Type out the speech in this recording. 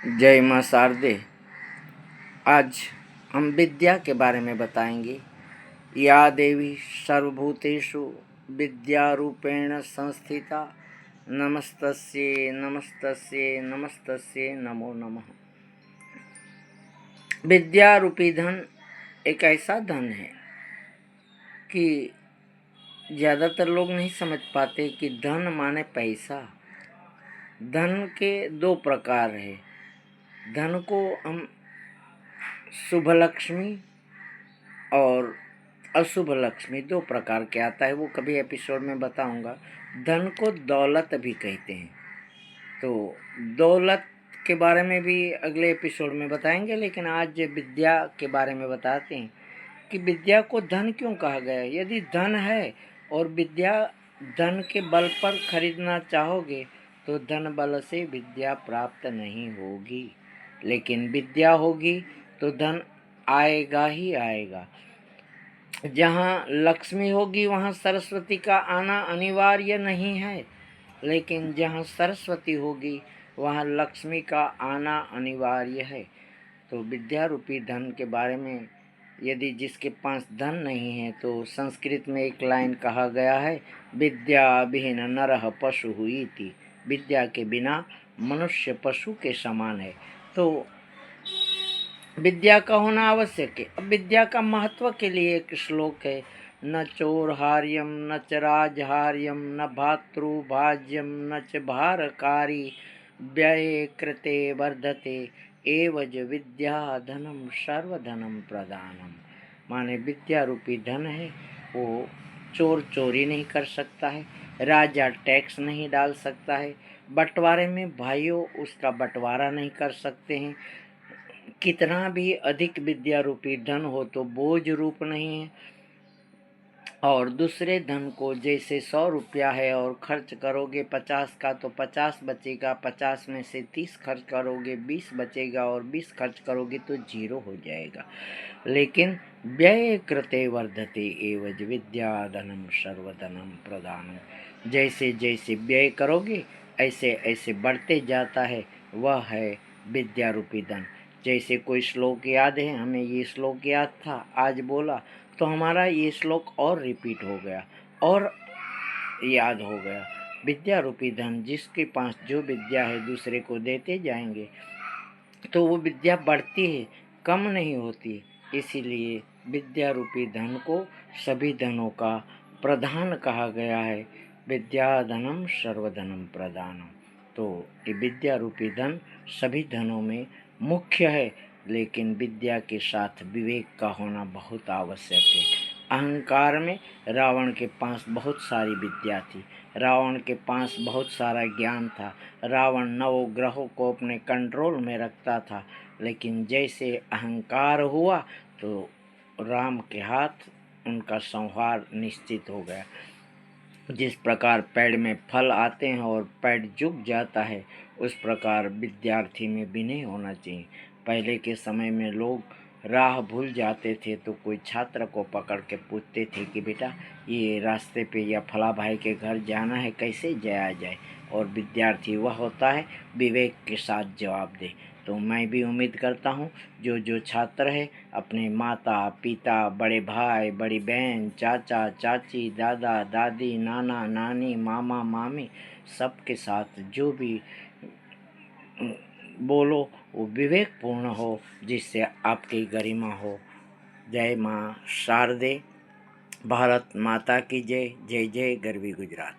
जय माँ शारदे। आज हम विद्या के बारे में बताएंगे। या देवी सर्वभूतेषु विद्यारूपेण संस्थिता नमस्तस्ये नमस्तस्ये नमस्तस्ये नमो नमः। विद्या रूपी धन एक ऐसा धन है कि ज़्यादातर लोग नहीं समझ पाते कि धन माने पैसा। धन के दो प्रकार है। धन को हम शुभ लक्ष्मी और अशुभ लक्ष्मी दो प्रकार के आता है, वो कभी एपिसोड में बताऊंगा। धन को दौलत भी कहते हैं, तो दौलत के बारे में भी अगले एपिसोड में बताएंगे। लेकिन आज विद्या के बारे में बताते हैं कि विद्या को धन क्यों कहा गया। यदि धन है और विद्या धन के बल पर खरीदना चाहोगे तो धन बल से विद्या प्राप्त नहीं होगी, लेकिन विद्या होगी तो धन आएगा ही आएगा। जहाँ लक्ष्मी होगी वहाँ सरस्वती का आना अनिवार्य नहीं है, लेकिन जहाँ सरस्वती होगी वहाँ लक्ष्मी का आना अनिवार्य है। तो विद्या रूपी धन के बारे में, यदि जिसके पास धन नहीं है तो संस्कृत में एक लाइन कहा गया है, विद्या विहीन नरः पशु हुई थी। विद्या के बिना मनुष्य पशु के समान है। तो विद्या का होना आवश्यक है। अब विद्या का महत्व के लिए एक श्लोक है, न चोरहार्यम न च राजहार्यम न भातृभाज्यम न च भारकारी व्यये कृते वर्धते एवज विद्या धनम सर्वधनम प्रदानम। माने विद्या रूपी धन है, वो चोर चोरी नहीं कर सकता है, राजा टैक्स नहीं डाल सकता है, बंटवारे में भाइयों उसका बंटवारा नहीं कर सकते हैं। कितना भी अधिक विद्या रूपी धन हो तो बोझ रूप नहीं है। और दूसरे धन को जैसे 100 रुपया है और खर्च करोगे 50 का तो 50 बचेगा, 50 में से 30 खर्च करोगे 20 बचेगा, और 20 खर्च करोगे तो 0 हो जाएगा। लेकिन व्यय कृते वर्धते एवज विद्या धनम सर्वधनम प्रदानम। जैसे जैसे व्यय करोगे ऐसे ऐसे बढ़ते जाता है, वह है विद्या रूपी धन। जैसे कोई श्लोक याद है, हमें ये श्लोक याद था, आज बोला तो हमारा ये श्लोक और रिपीट हो गया और याद हो गया। विद्या रूपी धन, जिसके पास जो विद्या है दूसरे को देते जाएंगे तो वो विद्या बढ़ती है, कम नहीं होती। इसीलिए विद्या रूपी धन को सभी धनों का प्रधान कहा गया है। विद्या धनम सर्वधनम प्रधानम। तो ये विद्या रूपी धन सभी धनों में मुख्य है, लेकिन विद्या के साथ विवेक का होना बहुत आवश्यक है। अहंकार में रावण के पास बहुत सारी विद्या थी, रावण के पास बहुत सारा ज्ञान था, रावण 9 ग्रहों को अपने कंट्रोल में रखता था, लेकिन जैसे अहंकार हुआ तो राम के हाथ उनका संहार निश्चित हो गया। जिस प्रकार पेड़ में फल आते हैं और पेड़ झुक जाता है, उस प्रकार विद्यार्थी में भी नहीं होना चाहिए। पहले के समय में लोग राह भूल जाते थे तो कोई छात्र को पकड़ के पूछते थे कि बेटा ये रास्ते पे या फला भाई के घर जाना है, कैसे जाया जाए। और विद्यार्थी वह होता है विवेक के साथ जवाब दे। तो मैं भी उम्मीद करता हूँ जो जो छात्र है अपने माता पिता, बड़े भाई बड़ी बहन, चाचा चाची, दादा दादी, नाना नानी, मामा मामी, सबके साथ जो भी बोलो वो विवेकपूर्ण हो, जिससे आपकी गरिमा हो। जय माँ शारदे। भारत माता की जय। जय जय गरवी गुजरात।